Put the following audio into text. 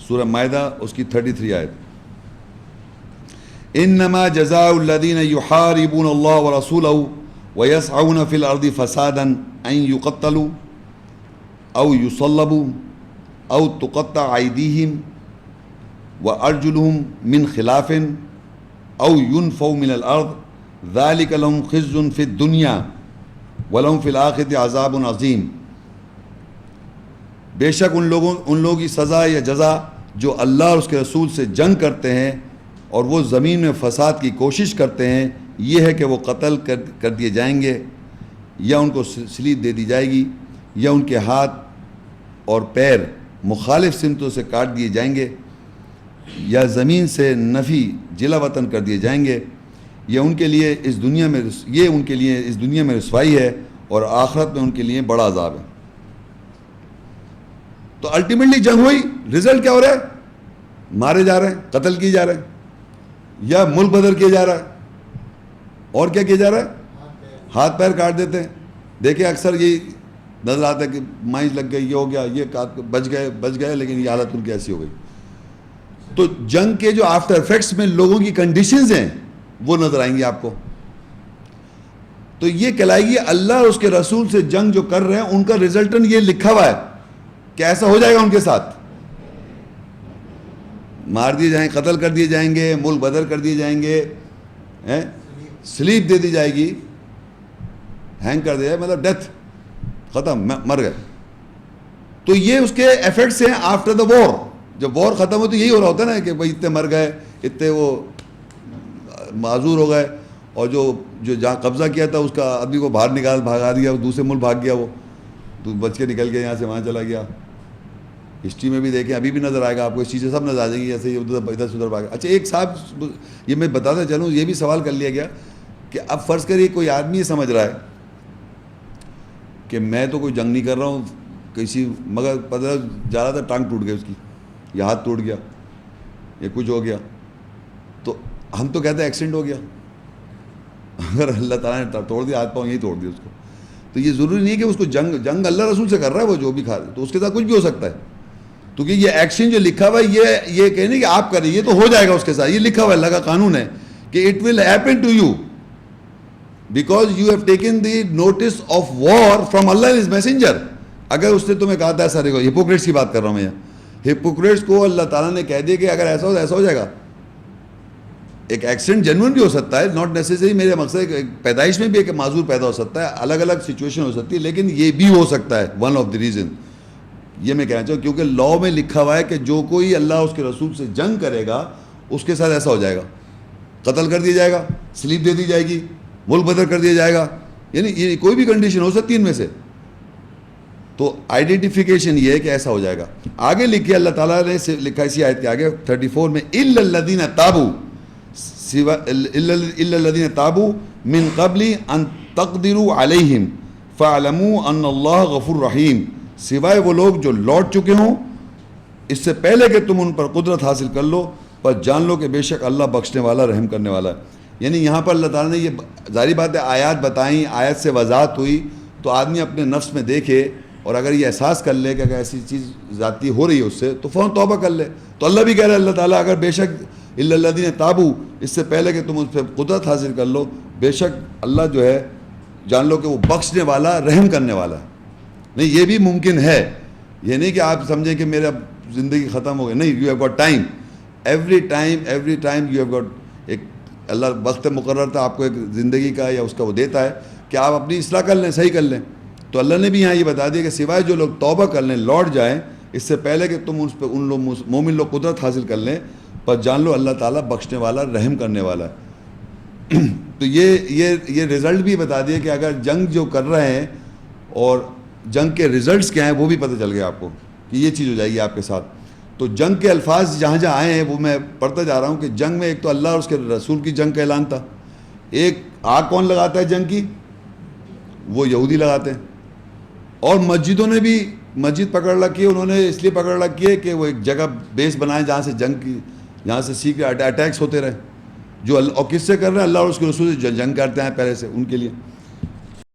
سورہ مائدہ اس کی 33 آیت. انما جزاء الذین یحاربون اللہ ورسولہ ویسعون فی الارض فسادا ان یقتلوا او یصلبوا او تقطع ایدیہم وارجلہم من خلاف او ينفوا من الارض ذلك لهم خزي في الدنيا ولهم في الآخرة عذاب عظیم. بے شک ان لوگوں کی سزا یا جزا جو اللہ اور اس کے رسول سے جنگ کرتے ہیں اور وہ زمین میں فساد کی کوشش کرتے ہیں، یہ ہے کہ وہ قتل کر دیے جائیں گے، یا ان کو سلیب دے دی جائے گی، یا ان کے ہاتھ اور پیر مخالف سمتوں سے کاٹ دیے جائیں گے، یا زمین سے نفی جلا وطن کر دیے جائیں گے. یہ ان کے لیے اس دنیا میں رسوائی ہے اور آخرت میں ان کے لیے بڑا عذاب ہے. تو الٹیمیٹلی جنگ ہوئی، رزلٹ کیا ہو رہا ہے؟ مارے جا رہے ہیں، قتل کیے جا رہے ہیں، یا ملک بدر کیا جا رہا ہے، اور کیا کیا جا رہا ہے؟ ہاتھ پیر کاٹ دیتے ہیں. دیکھیں اکثر یہ نظر آتا ہے کہ مائنس لگ گئی، یہ ہو گیا، یہ بچ گئے لیکن یہ حالت ان کی ایسی ہو گئی. تو جنگ کے جو آفٹر افیکٹس میں لوگوں کی کنڈیشنز ہیں وہ نظر آئیں گی آپ کو. تو یہ کہلائے گی اللہ اور اس کے رسول سے جنگ جو کر رہے ہیں ان کا ریزلٹن یہ لکھا ہوا ہے کہ ایسا ہو جائے گا ان کے ساتھ، مار دیے جائیں، قتل کر دیے جائیں گے، ملک بدر کر دیے جائیں گے، سلیپ دے دی جائے گی، ہینگ کر دیا جائے، مطلب ڈیتھ، ختم، مر گئے. تو یہ اس کے ایفیکٹس ہیں آفٹر دا وار. جب وار ختم ہو تو یہی ہو رہا ہوتا ہے نا کہ بھائی اتنے مر گئے، اتنے وہ معذور ہو گئے، اور جو جہاں قبضہ کیا تھا اس کا آدمی کو باہر بھگا دیا، دوسرے ملک بھاگ گیا، وہ تو بچ کے نکل گیا، یہاں سے وہاں چلا گیا. ہسٹری میں بھی دیکھیں، ابھی بھی نظر آئے گا آپ کو، اس چیزیں سب نظر آ جائیں گی، ایسے ہی ادھر سے ادھر بھاگا. اچھا ایک صاحب یہ میں بتاتا چلوں، یہ بھی سوال کر لیا گیا کہ اب فرض کریے کوئی آدمی یہ سمجھ رہا ہے کہ میں تو کوئی جنگ نہیں کر رہا ہوں کسی، مگر پتہ جا رہا تھا ٹانگ ٹوٹ گئی اس کی، یا ہاتھ ٹوٹ گیا، یا کچھ ہو گیا، تو ہم تو کہتے ہیں ایکسیڈنٹ ہو گیا. اگر اللہ تعالیٰ نے توڑ دیا ہاتھ پاؤں، یہی توڑ دیا اس کو، تو یہ ضروری نہیں ہے کہ اس کو جنگ اللہ رسول سے کر رہا ہے، وہ جو بھی کھا رہا ہے تو اس کے ساتھ کچھ بھی ہو سکتا ہے. کیونکہ یہ ایکشن جو لکھا ہوا ہے یہ کہنے کہ آپ کریں، یہ تو ہو جائے گا اس کے ساتھ، یہ لکھا ہوا ہے، اللہ کا قانون ہے کہ it will happen to you because you have taken the notice of war from اللہ اینڈ ہز میسنجر. اگر اس نے تمہیں کہا تھا سارے کو، ہپوکریٹس کی بات کر رہا ہوں میں یہاں، ہپوکریٹس کو اللہ تعالیٰ نے کہہ دیا کہ اگر ایسا ہو تو ایسا ہو جائے گا. ایک ایکسیڈنٹ جنون بھی ہو سکتا ہے، ناٹ نیسیسری، میرے مقصد پیدائش میں بھی ایک معذور پیدا ہو سکتا ہے، الگ الگ سچویشن ہو سکتی ہے، لیکن یہ بھی ہو سکتا ہے ون آف دی ریزن. یہ میں کہنا چاہوں کیونکہ لا میں لکھا ہوا ہے کہ جو کوئی اللہ اس کے رسول سے جنگ کرے گا اس کے ساتھ ایسا ہو جائے گا، قتل کر دیا جائے گا، سلیپ دے دی جائے گی، ملک بدر کر دیا جائے گا، یعنی کوئی بھی کنڈیشن ہو سکتی ہے ان میں سے. تو آئیڈینٹیفیکیشن یہ ہے کہ ایسا ہو جائے گا. آگے لکھے اللہ تعالیٰ نے لکھا اسی آیت کے آگے 34 میں الا الذین تابوا الا الذین تابوا من قبل ان تقدروا علیہم فاعلموا ان اللہ غفور رحیم، سوائے وہ لوگ جو لوٹ چکے ہوں اس سے پہلے کہ تم ان پر قدرت حاصل کر لو، پر جان لو کہ بے شک اللہ بخشنے والا رحم کرنے والا ہے. یعنی یہاں پر اللہ تعالیٰ نے یہ ظاہری بات ہے آیات بتائیں، آیت سے وضاحت ہوئی تو آدمی اپنے نفس میں دیکھے اور اگر یہ احساس کر لے کہ اگر ایسی چیز ذاتی ہو رہی ہے اس سے تو فوراً توبہ کر لے. تو اللہ بھی کہہ رہا ہے اللہ تعالیٰ اگر بے شک الا الذین تابوا، اس سے پہلے کہ تم اس پہ قدرت حاصل کر لو، بے شک اللہ جو ہے جان لو کہ وہ بخشنے والا رحم کرنے والا ہے. نہیں یہ بھی ممکن ہے، یہ نہیں کہ آپ سمجھیں کہ میرا زندگی ختم ہو گئی، نہیں، you have got time, every time you have got. ایک اللہ وقت مقرر تھا آپ کو ایک زندگی کا یا اس کا وہ دیتا ہے کہ آپ اپنی اصلاح کر لیں، صحیح کر لیں. تو اللہ نے بھی یہاں یہ بتا دیا کہ سوائے جو لوگ توبہ کر لیں، لوٹ جائیں، اس سے پہلے کہ تم اس پہ ان لوگ مومن لوگ قدرت حاصل کر لیں، پر جان لو اللہ تعالیٰ بخشنے والا رحم کرنے والا ہے. تو یہ رزلٹ بھی بتا دیا کہ اگر جنگ جو کر رہے ہیں اور جنگ کے ریزلٹس کیا ہیں وہ بھی پتہ چل گیا آپ کو کہ یہ چیز ہو جائے گی آپ کے ساتھ. تو جنگ کے الفاظ جہاں جہاں آئے ہیں وہ میں پڑھتا جا رہا ہوں کہ جنگ میں ایک تو اللہ اور اس کے رسول کی جنگ کا اعلان تھا. ایک آگ کون لگاتا ہے جنگ کی؟ وہ یہودی لگاتے ہیں. اور مسجدوں نے بھی مسجد پکڑ رکھی ہے، انہوں نے اس لیے پکڑ رکھی ہے کہ وہ ایک جگہ بیس بنائیں جہاں سے جنگ کی، جہاں سے سیکرٹ اٹیکس ہوتے رہے، جو اور کس سے کر رہے ہیں؟ اللہ اور اس کے رسول سے جنگ کرتے ہیں پہلے سے ان کے لیے.